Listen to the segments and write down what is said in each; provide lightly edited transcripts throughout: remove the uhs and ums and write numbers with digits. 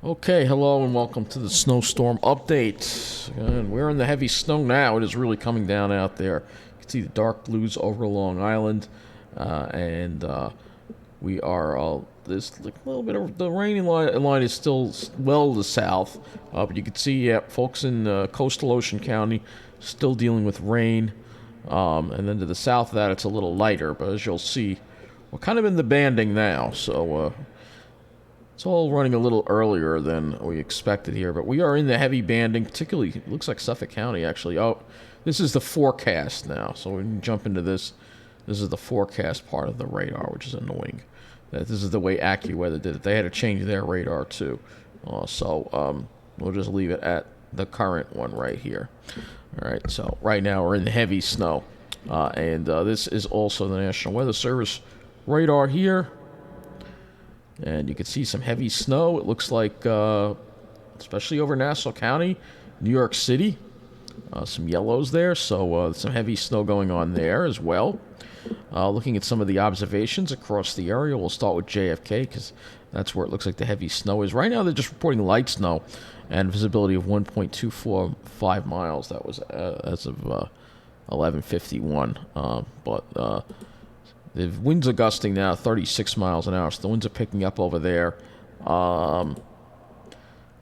Okay, hello and welcome to the snowstorm update. And we're in the heavy snow now. It is really coming down out there. You can see the dark blues over Long Island, and we are. There's like a little bit of the rain line is still well to the south, but you can see, yeah, folks in coastal Ocean County still dealing with rain, and then to the south of that it's a little lighter. But as you'll see, we're kind of in the banding now, so. It's all running a little earlier than we expected here, but we are in the heavy banding, particularly, it looks like Suffolk County, actually. Oh, this is the forecast now, so we can jump into this. This is the forecast part of the radar, which is annoying. This is the way AccuWeather did it. They had to change their radar, too. We'll just leave it at the current one right here. All right, so right now we're in the heavy snow. This is also the National Weather Service radar here. And you can see some heavy snow. It looks like, especially over Nassau County, New York City, some yellows there. So some heavy snow going on there as well. Looking at some of the observations across the area, we'll start with JFK because that's where it looks like the heavy snow is. Right now, they're just reporting light snow and visibility of 1.245 miles. That was as of 11:51. The winds are gusting now 36 miles an hour, so the winds are picking up over there. Carl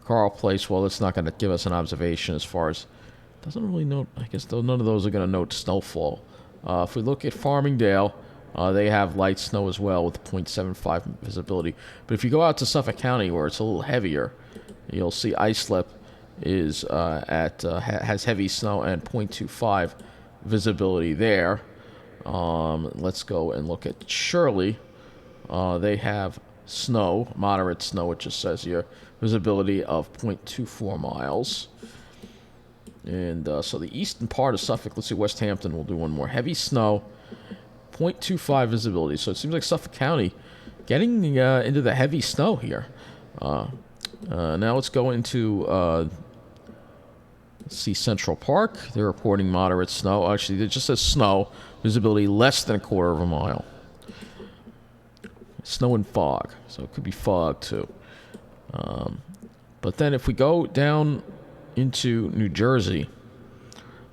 Place, well, it's not going to give us an observation as far as... Doesn't really note... I guess none of those are going to note snowfall. If we look at Farmingdale, they have light snow as well with 0.75 visibility. But if you go out to Suffolk County, where it's a little heavier, you'll see Islip is has heavy snow and 0.25 visibility there. Let's go and look at Shirley. They have snow, moderate snow, it just says here. Visibility of 0.24 miles. And so the eastern part of Suffolk, let's see, West Hampton, we'll do one more. Heavy snow, 0.25 visibility. So it seems like Suffolk County getting into the heavy snow here. Now let's go into... let's see, Central Park. They're reporting moderate snow. Actually, it just says snow. Visibility less than a quarter of a mile. Snow and fog. So it could be fog, too. But then if we go down into New Jersey,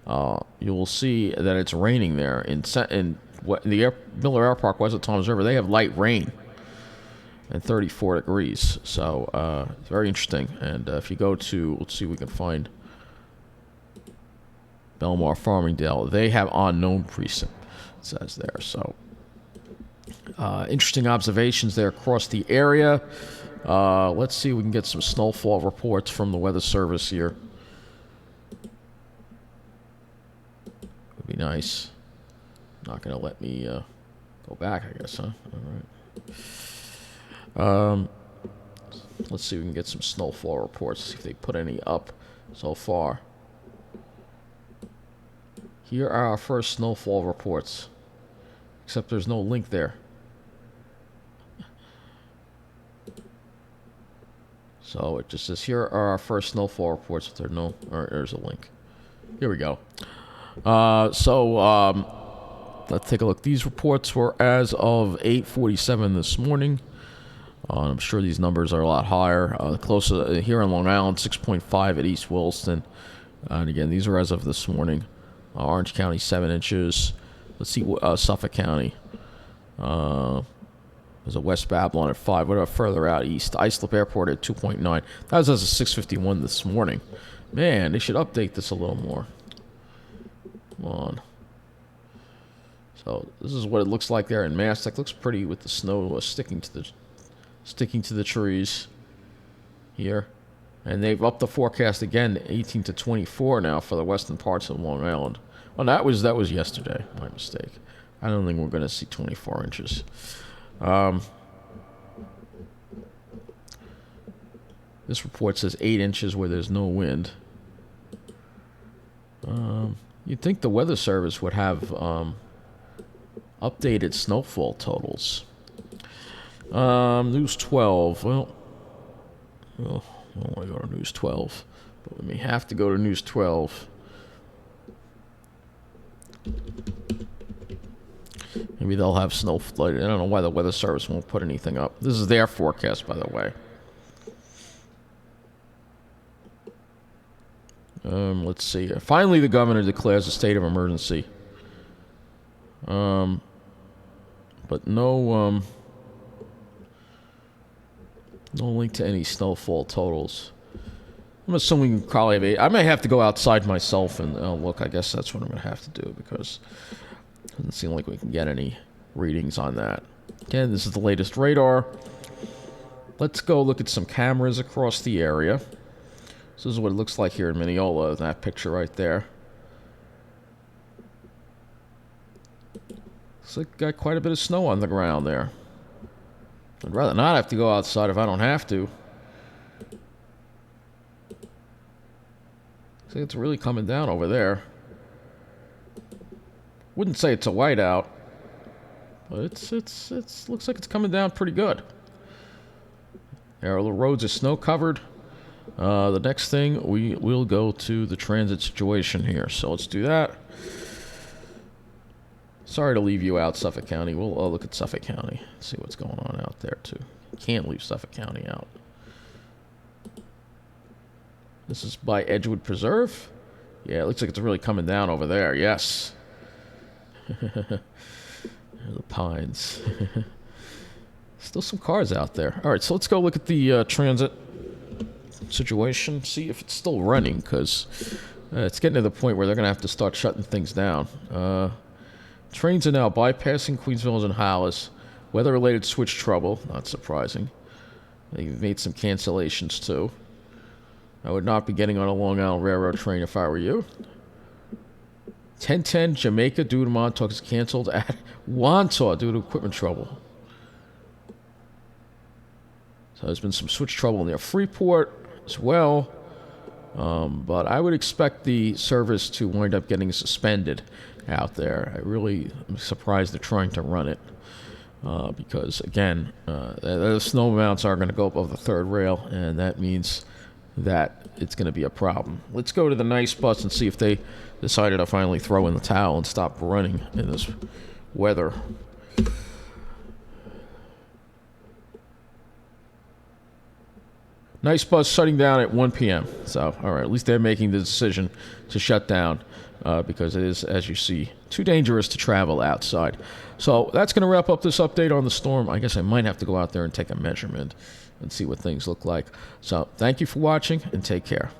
you will see that it's raining there. In the Miller Air Park, west of Toms River, they have light rain and 34 degrees. So it's very interesting. And if you go to, let's see if we can find Belmar, Farmingdale, they have unknown precip, it says there. So interesting observations there across the area. Let's see if we can get some snowfall reports from the Weather Service here. Would be nice. Not going to let me go back, I guess, huh? All right. Let's see if we can get some snowfall reports, see if they put any up so far. Here are our first snowfall reports. Except there's no link there. So it just says, here are our first snowfall reports. If there's no... Or there's a link. Here we go. Let's take a look. These reports were as of 8:47 this morning. I'm sure these numbers are a lot higher. Closer here in Long Island, 6.5 at East Williston. And again, these are as of this morning. Orange County, 7 inches. Let's see, Suffolk County. There's a West Babylon at 5. What about further out east? Islip Airport at 2.9. That was as of 6:51 this morning. Man, they should update this a little more. Come on. So this is what it looks like there in Mastic. Looks pretty with the snow sticking to the trees here. And they've upped the forecast again to 18 to 24 now for the western parts of Long Island. Well, that was yesterday. My mistake. I don't think we're going to see 24 inches. This report says 8 inches where there's no wind. You'd think the Weather Service would have updated snowfall totals. News 12. Well, I don't want to go to News 12, but we may have to go to News 12. Maybe they'll have snow flood. I don't know why the Weather Service won't put anything up. This is their forecast, by the way. Let's see. Finally, the governor declares a state of emergency. But no link to any snowfall totals. I'm assuming we probably have 8. I may have to go outside myself and look. I guess that's what I'm going to have to do because it doesn't seem like we can get any readings on that. Again, this is the latest radar. Let's go look at some cameras across the area. This is what it looks like here in Mineola, that picture right there. Looks like got quite a bit of snow on the ground there. I'd rather not have to go outside if I don't have to. See, it's really coming down over there. Wouldn't say it's a whiteout, but it's looks like it's coming down pretty good. There, the roads are snow covered. The next thing, we will go to the transit situation here. So let's do that. Sorry to leave you out, Suffolk County. We'll look at Suffolk County. See what's going on out there, too. Can't leave Suffolk County out. This is by Edgewood Preserve. Yeah, it looks like it's really coming down over there. Yes. The pines. Still some cars out there. All right, so let's go look at the transit situation, see if it's still running, because it's getting to the point where they're going to have to start shutting things down. Trains are now bypassing Queens and Hollis. Weather-related switch trouble, not surprising. They've made some cancellations, too. I would not be getting on a Long Island Railroad train if I were you. 1010 Jamaica due to Montauk is canceled at Wantagh due to equipment trouble. So there's been some switch trouble near Freeport as well. But I would expect the service to wind up getting suspended out there. I really am surprised they're trying to run it. Because, again, the snow amounts are going to go up over the third rail, and that means that it's going to be a problem. Let's go to the Nice Bus and see if they decided to finally throw in the towel and stop running in this weather. Nice Bus shutting down at 1 p.m. So, all right, at least they're making the decision to shut down because it is, as you see, too dangerous to travel outside. So that's going to wrap up this update on the storm. I guess I might have to go out there and take a measurement and see what things look like. So thank you for watching and take care.